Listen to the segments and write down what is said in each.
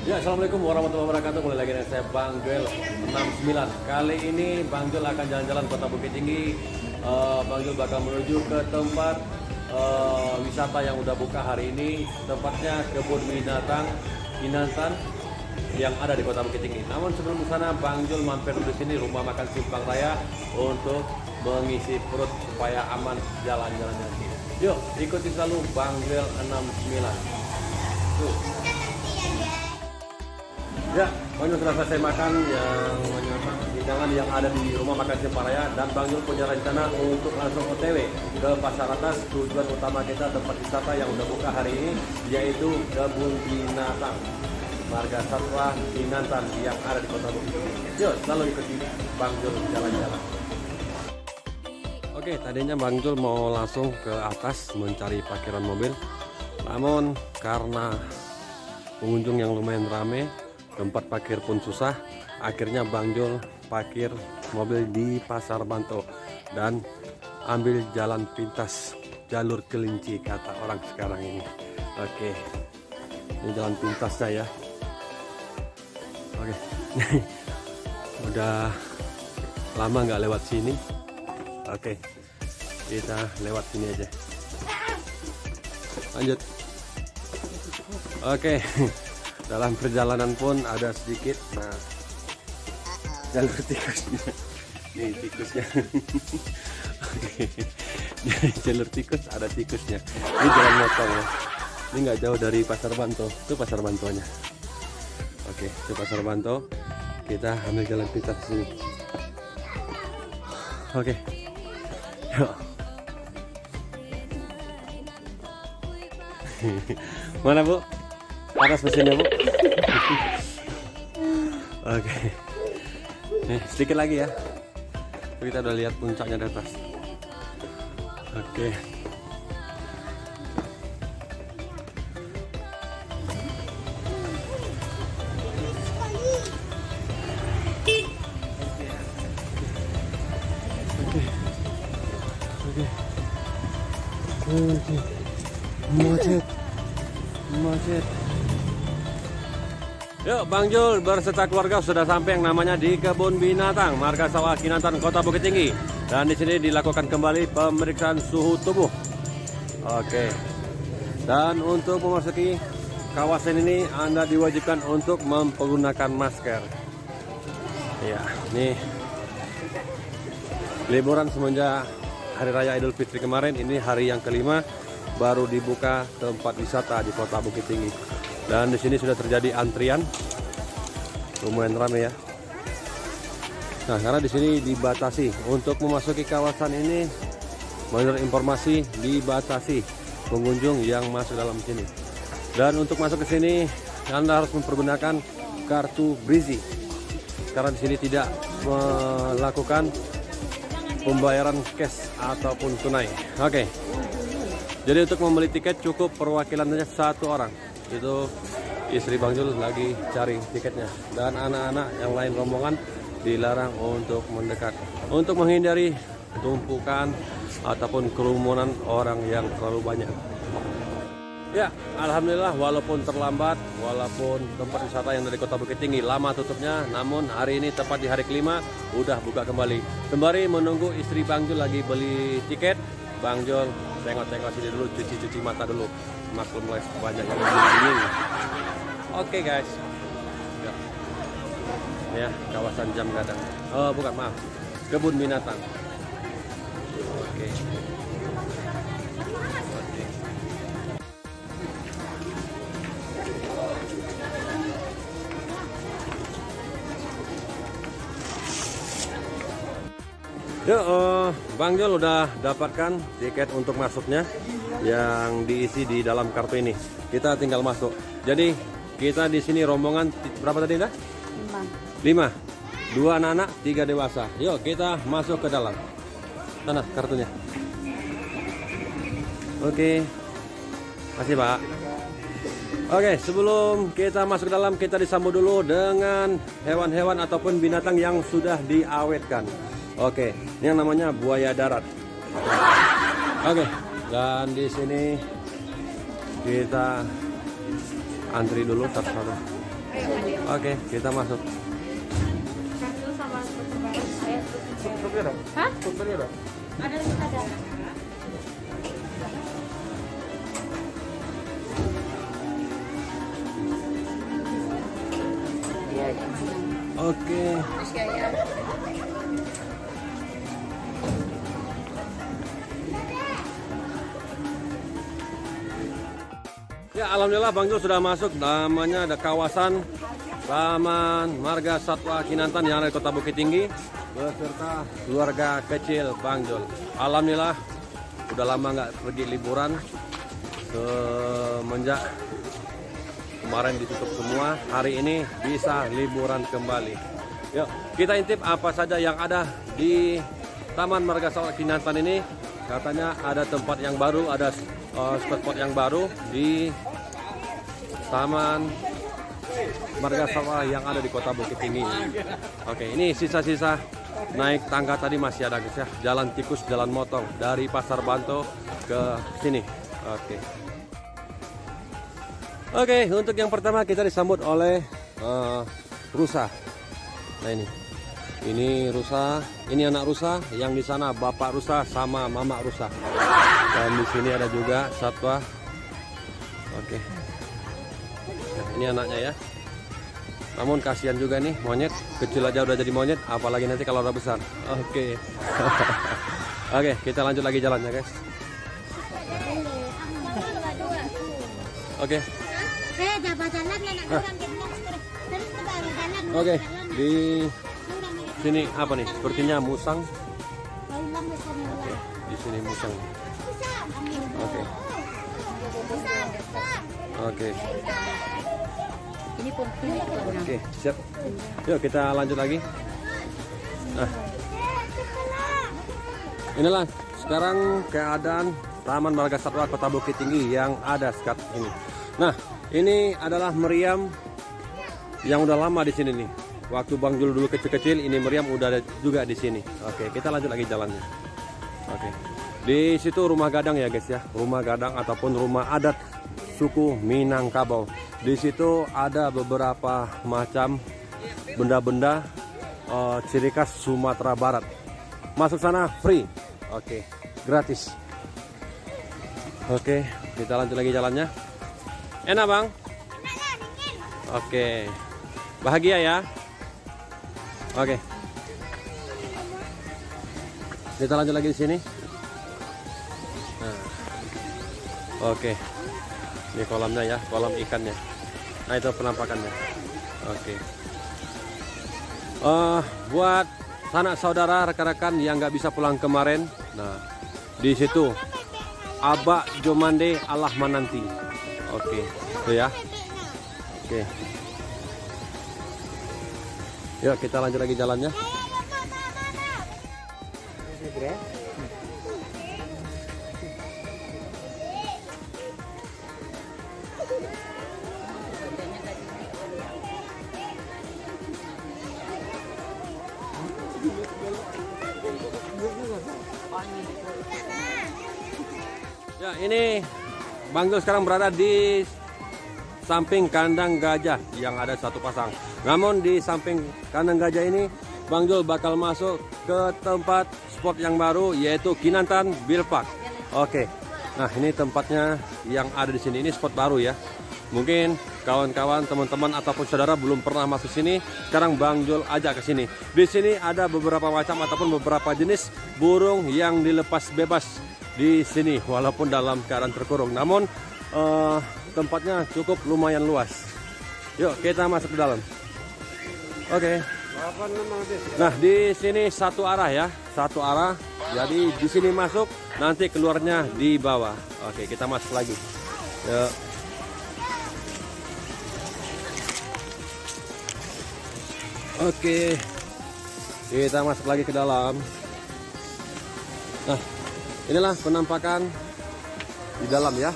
Ya, assalamualaikum warahmatullahi wabarakatuh. Kembali lagi dengan saya Bang Joel 69. Kali ini Bang Joel akan jalan-jalan Kota Bukit Tinggi. Bang Joel bakal menuju ke tempat wisata yang udah buka hari ini. Tempatnya kebun binatang Kinantan yang ada di Kota Bukit Tinggi. Namun sebelum sana, Bang Joel mampir di sini rumah makan Simpang Raya untuk mengisi perut supaya aman jalan-jalan. Yuk, ikuti selalu Bang Joel 69. Tuh. Ya, Bang Joel sudah selesai makan hidangan yang ada di rumah makan Simpang Raya, dan Bang Joel punya rencana untuk langsung OTW ke Pasar Atas. Tujuan utama kita tempat wisata yang udah buka hari ini, yaitu kebun binatang Marga Satwa Kinantan yang ada di Kota Bukit Tinggi. Yuk, selalu ikuti Bang Joel jalan-jalan. Oke, tadinya Bang Joel mau langsung ke atas mencari parkiran mobil, namun karena pengunjung yang lumayan rame, tempat parkir pun susah, akhirnya Bang Joel parkir mobil di Pasar Banto dan ambil jalan pintas, jalur kelinci kata orang sekarang ini. Oke, ini jalan pintasnya ya. Oke, udah lama nggak lewat sini. Oke, kita lewat sini aja. Lanjut. Oke, dalam perjalanan pun ada sedikit, nah, jalur tikusnya. Nih tikusnya. Oke, jadi jalur tikus ada tikusnya. Ini jalan motong ya. Ini nggak jauh dari Pasar Banto. Itu Pasar Bantonya. Oke, itu Pasar Banto. Kita ambil jalan pintas sini. Oke. Yuk. Mana Bu? Panas mesinnya Bu? Oke. Nih, sedikit lagi ya. Kita udah lihat puncaknya di atas. Oke. Macet. Yuk, Bang Joel berserta keluarga sudah sampai yang namanya di kebun binatang Marga Satwa Kinantan Kota Bukit Tinggi. Dan di sini dilakukan kembali pemeriksaan suhu tubuh. Oke. Dan untuk memasuki kawasan ini Anda diwajibkan untuk menggunakan masker. Ya, nih liburan semenjak Hari Raya Idul Fitri kemarin, ini hari yang kelima baru dibuka tempat wisata di Kota Bukit Tinggi. Dan di sini sudah terjadi antrian, lumayan ramai ya. Nah, karena di sini dibatasi untuk memasuki kawasan ini, menurut informasi dibatasi pengunjung yang masuk dalam sini. Dan untuk masuk ke sini Anda harus mempergunakan kartu Brizi, karena di sini tidak melakukan pembayaran cash ataupun tunai. Oke. Jadi untuk membeli tiket cukup perwakilan saja satu orang. Itu istri Bang Joel lagi cari tiketnya. Dan anak-anak yang lain rombongan dilarang untuk mendekat, untuk menghindari tumpukan ataupun kerumunan orang yang terlalu banyak. Ya, alhamdulillah walaupun terlambat, walaupun tempat wisata yang dari Kota Bukit Tinggi lama tutupnya, namun hari ini tepat di hari kelima udah buka kembali. Sembari menunggu istri Bang Joel lagi beli tiket, Bang Joel tengok-tengok sini dulu, cuci-cuci mata dulu. Maklum lah banyak yang dingin. Oke guys. Ya, kawasan Jam Gadang. Oh, bukan, maaf. Kebun binatang. Oke. Yuk, Bang Joel udah dapatkan tiket untuk masuknya yang diisi di dalam kartu ini. Kita tinggal masuk. Jadi kita di sini rombongan berapa tadi dah? 5. 2 anak-anak, 3 dewasa. Yuk kita masuk ke dalam. Sana kartunya. Oke. Kasih Pak. Oke, sebelum kita masuk ke dalam, kita disambut dulu dengan hewan-hewan ataupun binatang yang sudah diawetkan. Oke, ini yang namanya buaya darat. Oke, dan di sini kita antri dulu satu-satu. Oke, kita masuk. Kartu sama saya Ada? Hah? Ada? Ada. Oke. Ya, alhamdulillah Bang Jul sudah masuk. Namanya ada kawasan Taman Marga Satwa Kinantan yang ada di Kota Bukit Tinggi beserta keluarga kecil Bang Jul. Alhamdulillah udah lama nggak pergi liburan semenjak kemarin ditutup semua. Hari ini bisa liburan kembali. Yuk, kita intip apa saja yang ada di Taman Marga Satwa Kinantan ini. Katanya ada tempat yang baru, ada spot yang baru di Taman Marga Satwa yang ada di Kota Bukit Tinggi. Oke, ini sisa-sisa naik tangga tadi masih ada guys ya. Jalan tikus, jalan motong dari Pasar Banto ke sini. Oke, untuk yang pertama kita disambut oleh rusa. Nah ini rusa, ini anak rusa, yang di sana bapak rusa sama mama rusa. Dan di sini ada juga satwa. Oke. Nah, ini anaknya ya. Namun kasihan juga nih monyet, kecil aja udah jadi monyet, apalagi nanti kalau udah besar. Oke. Oke, kita lanjut lagi jalannya, guys. Oke. Oke, di sini apa nih? Sepertinya musang. Oke, di sini musang. Oke. Oke. Ini pun Oke, siap. Yuk kita lanjut lagi. Nah, inilah sekarang keadaan Taman Marga Satwa Kota Bukit Tinggi yang ada saat ini. Nah, ini adalah meriam yang udah lama di sini nih. Waktu Bang Jul dulu kecil-kecil, ini meriam udah ada juga di sini. Oke, kita lanjut lagi jalannya. Oke, di situ rumah gadang ya guys ya, rumah gadang ataupun rumah adat suku Minangkabau. Di situ ada beberapa macam benda-benda ciri khas Sumatera Barat. Masuk sana free. Oke, gratis. Oke, kita lanjut lagi jalannya. Enak bang? Oke, bahagia ya. Oke, kita lanjut lagi di sini. Nah. Oke, ini kolamnya ya, kolam ikannya. Nah itu penampakannya. Oke. Buat sanak saudara, rekan-rekan yang nggak bisa pulang kemarin, nah di situ Abak Jomande Allah Mananti. Oke, itu ya. Oke. Yuk kita lanjut lagi jalannya. Ya, ini Bang Jul sekarang berada di samping kandang gajah yang ada satu pasang. Namun di samping kandang gajah ini Bang Jul bakal masuk ke tempat spot yang baru, yaitu Kinantan Beer Park. Oke. Nah, ini tempatnya yang ada di sini. Ini spot baru ya. Mungkin kawan-kawan, teman-teman ataupun saudara belum pernah masuk sini. Sekarang Bang Jul ajak ke sini. Di sini ada beberapa macam ataupun beberapa jenis burung yang dilepas bebas di sini, walaupun dalam keadaan terkurung. Namun tempatnya cukup lumayan luas. Yuk kita masuk ke dalam. Oke. Nah di sini satu arah ya, satu arah. Jadi di sini masuk, nanti keluarnya di bawah. Oke, kita masuk lagi. Yuk. Oke, kita masuk lagi ke dalam. Nah, inilah penampakan di dalam ya.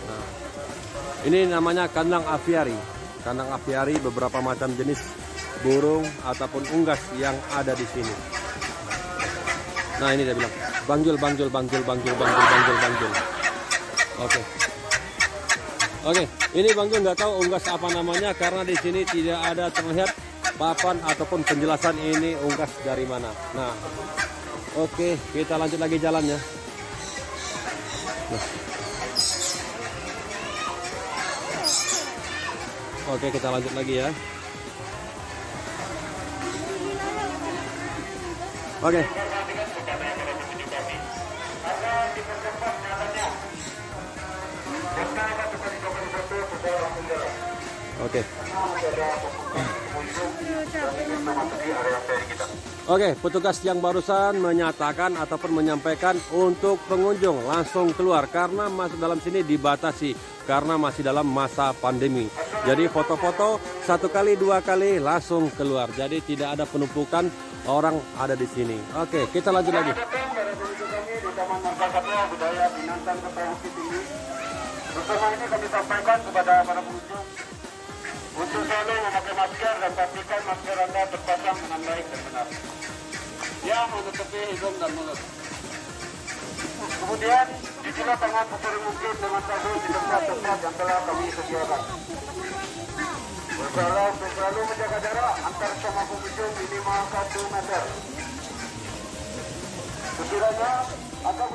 Nah, ini namanya kandang aviari. Kandang aviari, beberapa macam jenis burung ataupun unggas yang ada di sini. Nah, ini dia bilang, Bang Jul. Oke. Oke, ini Bang Jul nggak tahu unggas apa namanya karena di sini tidak ada terlihat papan ataupun penjelasan ini unggas dari mana. Nah, oke, kita lanjut lagi jalannya. Nah. Oke, kita lanjut lagi ya. Oke. Oke. Oke, petugas yang barusan menyatakan ataupun menyampaikan untuk pengunjung langsung keluar karena masuk dalam sini dibatasi karena masih dalam masa pandemi. Jadi foto-foto 1 kali 2 kali langsung keluar. Jadi tidak ada penumpukan orang ada di sini. Oke, kita lanjut lagi. Bersama ini kami sampaikan kepada para pengunjung untuk selalu memakai masker dan pastikan masker Anda terpasang dengan baik dan benar, yang menutupi hidung dan mulut. Kemudian dicuci tangan sesering mungkin dengan sabun di tempat-tempat yang telah kami sediakan. Berusaha untuk selalu menjaga jarak antar sama pengunjung minimal 1 meter. Sekiranya Anda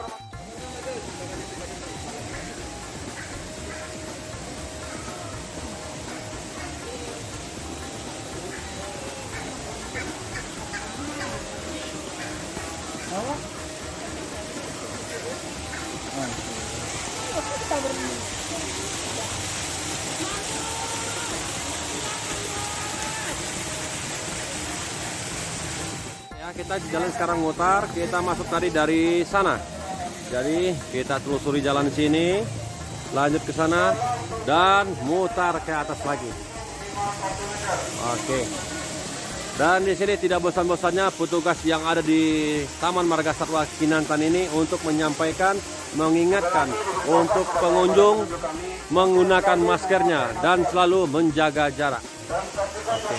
Ya, kita jalan sekarang mutar, kita masuk tadi dari sana. Jadi kita telusuri jalan sini, lanjut ke sana dan mutar ke atas lagi. Oke. Dan di sini tidak bosan-bosannya petugas yang ada di Taman Marga Satwa Kinantan ini untuk menyampaikan, mengingatkan untuk pengunjung menggunakan maskernya dan selalu menjaga jarak. Oke.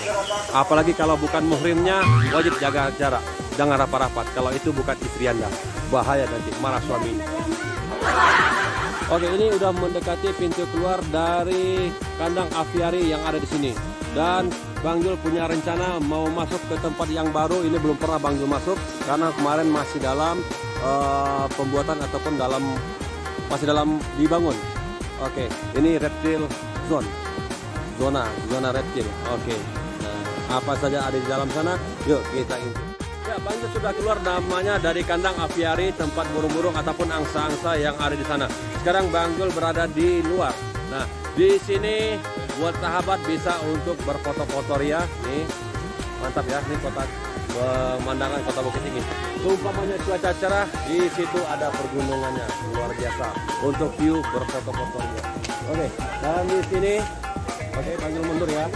Apalagi kalau bukan muhrimnya wajib jaga jarak, jangan rapat-rapat. Kalau itu bukan istri Anda, bahaya nanti marah suami. Oke, ini udah mendekati pintu keluar dari kandang aviari yang ada di sini. Dan Bang Jul punya rencana mau masuk ke tempat yang baru. Ini belum pernah Bang Jul masuk karena kemarin masih dalam pembuatan ataupun masih dalam dibangun. Oke, ini reptil zona reptil. Oke, nah, apa saja ada di dalam sana? Yuk kita intip. Ya, Bang Jul sudah keluar namanya dari kandang aviari, tempat burung-burung ataupun angsa-angsa yang ada di sana. Sekarang Bang Jul berada di luar. Nah, di sini buat sahabat bisa untuk berfoto-foto ya. Nih, mantap ya. Ini pemandangan kota Bukit Tinggi. Umpamanya cuaca cerah, di situ ada pergunungannya luar biasa untuk view berfoto-foto ya. Oke, dan di sini, oke, panggil mundur ya.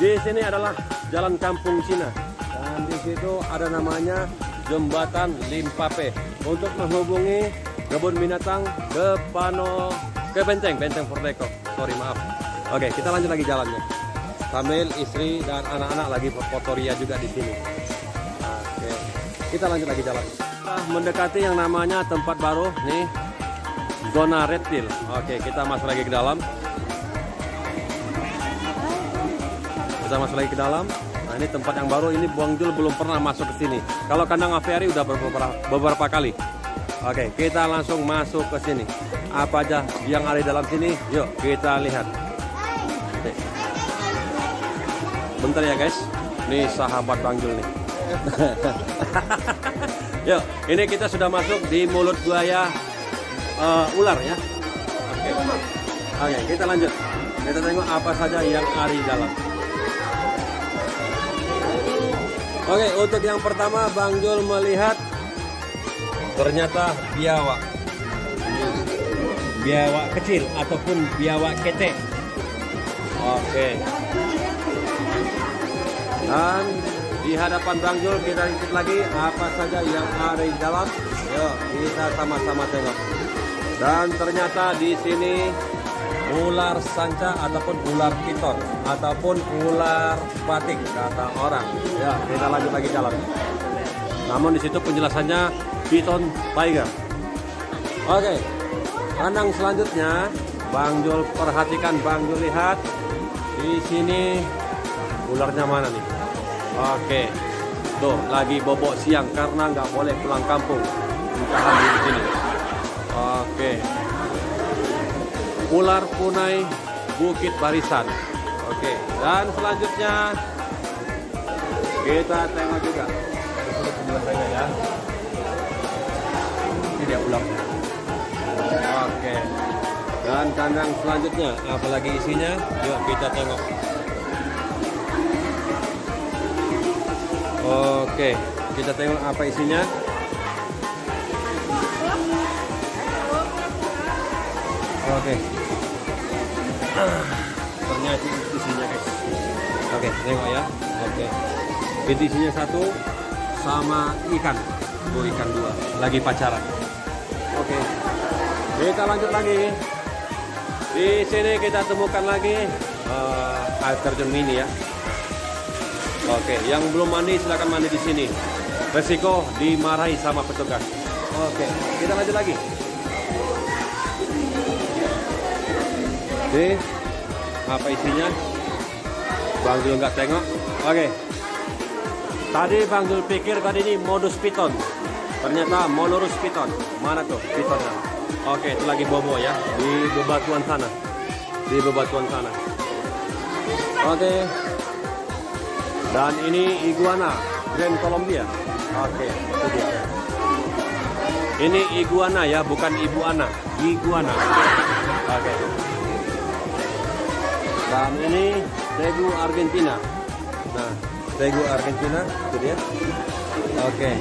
Di sini adalah Jalan Kampung Cina dan di situ ada namanya Jembatan Limpape untuk menghubungi kebun binatang ke Benteng Fordeko. Sorry, maaf. Oke, kita lanjut lagi jalannya. Sambil istri dan anak-anak lagi foto ria juga di sini. Oke, kita lanjut lagi jalan. Kita mendekati yang namanya tempat baru nih, zona reptil. Oke, kita masuk lagi ke dalam. Kita masuk lagi ke dalam. Nah, ini tempat yang baru. Ini Bang Jul belum pernah masuk ke sini. Kalau kandang aviari udah beberapa kali. Oke, kita langsung masuk ke sini. Apa aja yang ada di dalam sini? Yuk kita lihat. Oke. Bentar ya guys. Nih sahabat Bang Jul nih. Yuk, ini kita sudah masuk di mulut buaya ular ya. Oke, kita lanjut. Kita tengok apa saja yang ada di dalam. Oke, untuk yang pertama Bang Jul melihat ternyata biawak kecil ataupun biawak ketek. Oke. Dan di hadapan Bang Jul kita intip lagi apa saja yang ada di dalam. Yuk kita sama-sama tengok. Dan ternyata di sini ular sanca ataupun ular piton ataupun ular batik kata orang. Ya, kita lanjut lagi jalan. Namun di situ penjelasannya piton tiger. Oke, kandang selanjutnya, Bang Jul perhatikan, Bang Jul lihat di sini ularnya mana nih? Oke, tuh lagi bobok siang karena nggak boleh pulang kampung, ditahan di sini. Oke, ular punai Bukit Barisan. Oke, dan selanjutnya kita tengok juga. Ya. Ini dia ularnya. Oke. Dan kandang selanjutnya, apalagi isinya? Yuk kita tengok. Oke, kita tengok apa isinya. Oke. Ternyata isinya guys. Oke, tengok ya. Oke. Itu isinya satu sama ikan. Ikan dua. Lagi pacaran. Oke. Kita lanjut lagi. Di sini kita temukan lagi air terjun mini ya. Oke, yang belum mandi silakan mandi di sini. Resiko dimarahi sama petugas. Oke, kita lanjut lagi. Ini apa isinya? Bang Jul nggak tengok. Oke. Tadi Bang Jul pikir tadi ini modus piton. Ternyata molurus piton. Mana tuh pitonnya? Oke, itu lagi bobo ya di bebatuan sana. Di bebatuan sana. Oke. Dan ini iguana Grand Colombia. Oke, itu dia. Ini iguana ya, bukan ibu Ana. Iguana. Oke. Dan ini tegu Argentina. Nah, tegu Argentina itu dia. Oke.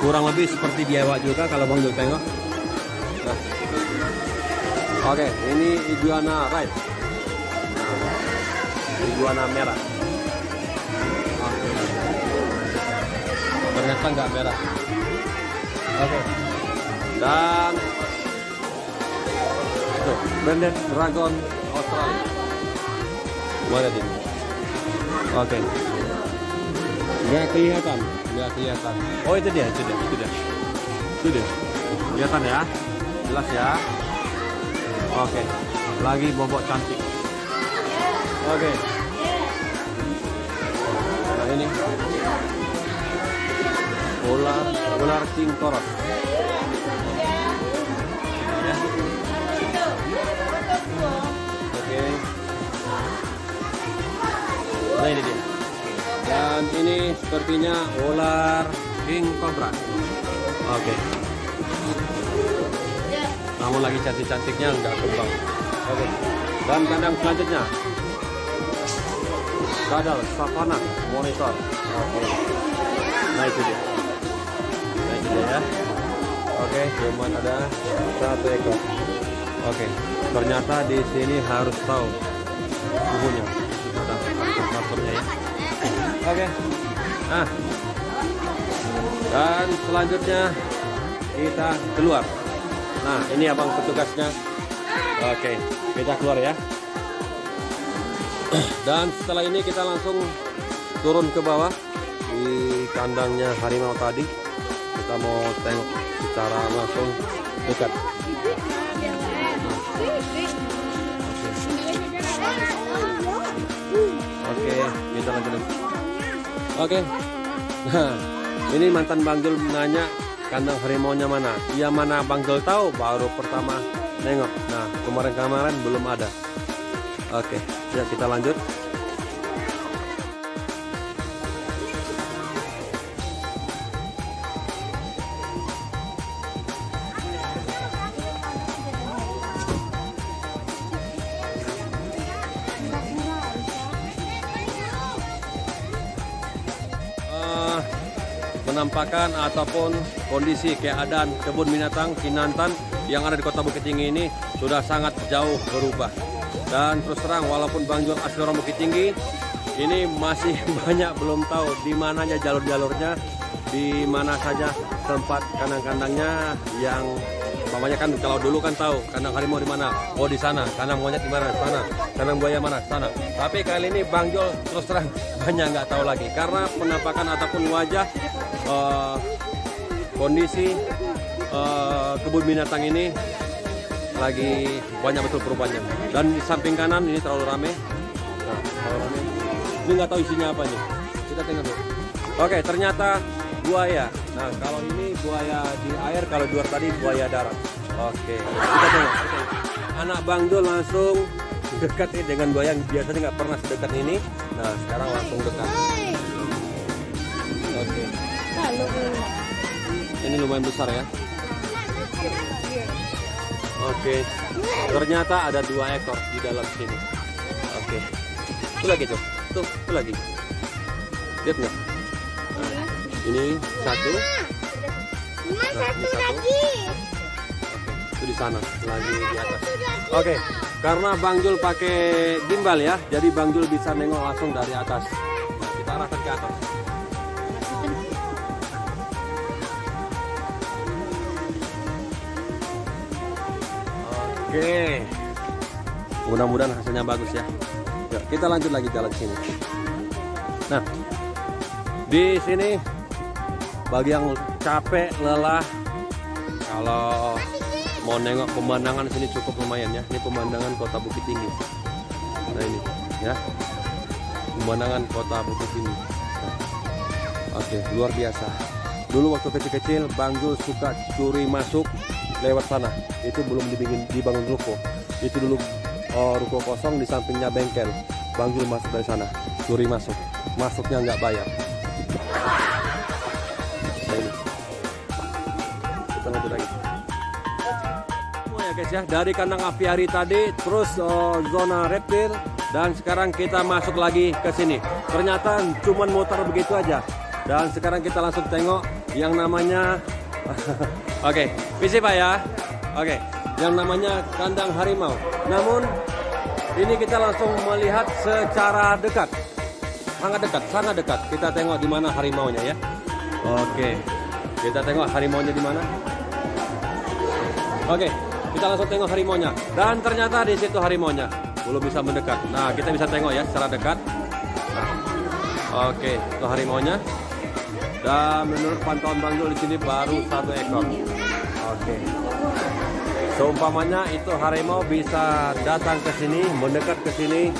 Kurang lebih seperti biawak juga kalau Bang Jul tengok. Nah. Oke, ini iguana right. Nah, iguana merah. Oke. Ternyata nggak merah. Oke. Dan itu banded dragon Australia. Mana ini? Oke. Nggak kelihatan. Oh itu dia. Kelihatan ya, jelas ya. Oke. Lagi bobok cantik. Oke. Nah ini ular king koros. Ya. Oke. Nah ini dia. Dan ini sepertinya ular king cobra. Oke. Namun lagi cantik-cantiknya nggak kembang. Oke. Dan kandang selanjutnya kadal savana monitor. Oke. Nah itu dia. Ya. Oke, cuma ada satu ekor. Oke. Ternyata di sini harus tahu suhunya. Ada temperaturnya ya. Oke. Nah. Dan selanjutnya kita keluar. Nah, ini abang petugasnya. Oke, kita keluar ya. Dan setelah ini kita langsung turun ke bawah di kandangnya harimau tadi. Kita mau tengok secara langsung dekat. Oke, kita lanjut. Oke. Nah, ini mantan Bang Jul nanya kandang harimaunya mana. Ya mana Bang Jul tahu, baru pertama nengok. Nah, kemarin belum ada. Oke, ya kita lanjut. Penampakan ataupun kondisi keadaan kebun binatang Kinantan yang ada di Kota Bukit Tinggi ini sudah sangat jauh berubah. Dan terus terang walaupun Bang Jul asli orang Bukit Tinggi, ini masih banyak belum tahu di mananya jalur-jalurnya, di mana saja tempat kandang-kandangnya yang umpamanya kan kalau dulu kan tahu kandang harimau di mana, oh di sana, kandang monyet di mana, sana, kandang buaya mana, sana. Tapi kali ini Bang Jul terus terang banyak nggak tahu lagi karena penampakan ataupun wajah kondisi kebun binatang ini lagi banyak betul perubahannya. Dan di samping kanan ini terlalu rame. Nah, terlalu rame. Ini nggak tahu isinya apa nih. Kita tengok dulu. Oke, ternyata buaya. Nah, kalau ini buaya di air, kalau di luar tadi buaya darat. Oke, kita tengok. Anak Bang Dul langsung dekat dengan buaya yang biasanya nggak pernah sedekat ini. Nah, sekarang langsung dekat. Oke. Ini lumayan besar ya. Oke. Ternyata ada 2 ekor di dalam sini. Oke. Itu lagi tuh. Itu lagi. Lihat nggak? Nah, ini 1. Nah, Satu lagi. Oke, itu di sana lagi di atas. Oke, karena Bang Jul pakai gimbal ya, jadi Bang Jul bisa nengok langsung dari atas. Nah, kita arahkan ke atas. Oke, mudah-mudahan hasilnya bagus ya. Yuk, kita lanjut lagi jalan sini. Nah, di sini bagi yang capek, lelah, kalau mau nengok pemandangan sini cukup lumayan ya. Ini pemandangan kota Bukit Tinggi. Nah ini ya, pemandangan kota Bukit Tinggi. Nah, oke, luar biasa. Dulu waktu kecil-kecil Bang Jul suka curi masuk lewat sana. Itu belum dibangun ruko. Itu dulu ruko kosong, di sampingnya bengkel. Bang Jul masuk dari sana, curi masuk. Masuknya nggak bayar. Nah ini. Kita lanjut lagi. Oh ya guys ya, dari kandang aviari tadi, terus zona reptil, dan sekarang kita masuk lagi ke sini. Ternyata cuman muter begitu aja. Dan sekarang kita langsung tengok yang namanya oke, visi Pak ya. Oke, yang namanya kandang harimau. Namun ini kita langsung melihat secara dekat. Sangat dekat. Kita tengok di mana harimaunya ya. Oke. Kita tengok harimaunya di mana. Oke, kita langsung tengok harimaunya. Dan ternyata di situ harimaunya. Belum bisa mendekat. Nah, kita bisa tengok ya secara dekat. Nah, oke, itu harimaunya. Dan menurut pantauan Bang Jul di sini baru 1 ekor. Oke. Seumpamanya itu harimau bisa datang ke sini, mendekat ke sini,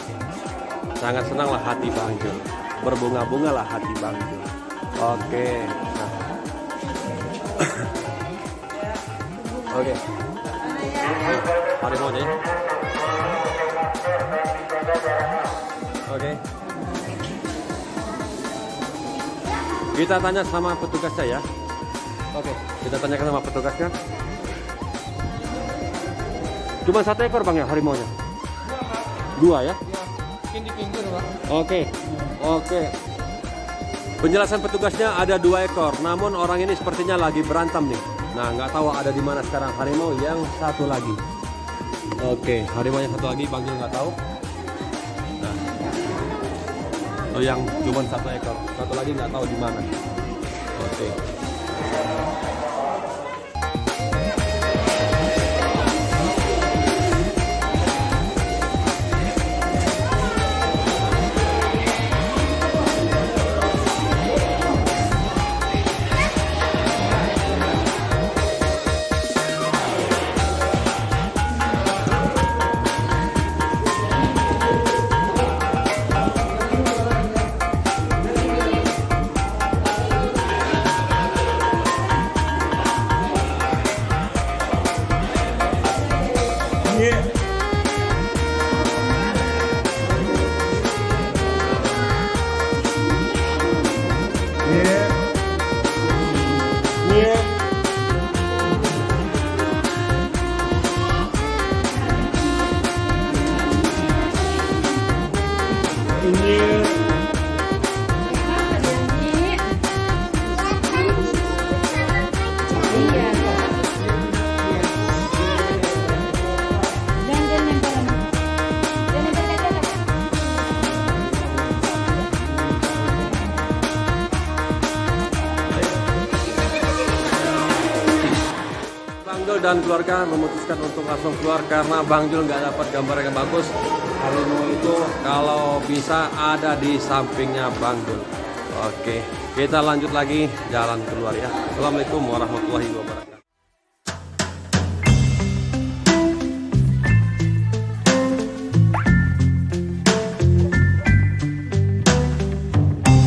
sangat senanglah hati Bang Jul. Berbunga-bunga lah hati Bang Jul. Oke. Nah. Oke. Harimau aja ya. Oke. Kita tanya sama petugasnya ya. Oke, kita tanyakan sama petugasnya. Cuma 1 ekor Bang ya harimaunya? 2 ya? Mungkin di pinggir Pak. Oke. Penjelasan petugasnya ada 2 ekor. Namun orang ini sepertinya lagi berantem nih. Nah, nggak tahu ada di mana sekarang harimau yang 1 lagi. Oke, harimau yang 1 lagi Bang Jul nggak tahu. Nah, itu yang cuma 1 ekor. 1 lagi nggak tahu di mana. Oke. Dan keluarga memutuskan untuk langsung keluar karena Bang Jul nggak dapat gambar yang bagus. Harimau itu kalau bisa ada di sampingnya Bang Jul. Oke, kita lanjut lagi jalan keluar ya. Assalamualaikum warahmatullahi wabarakatuh.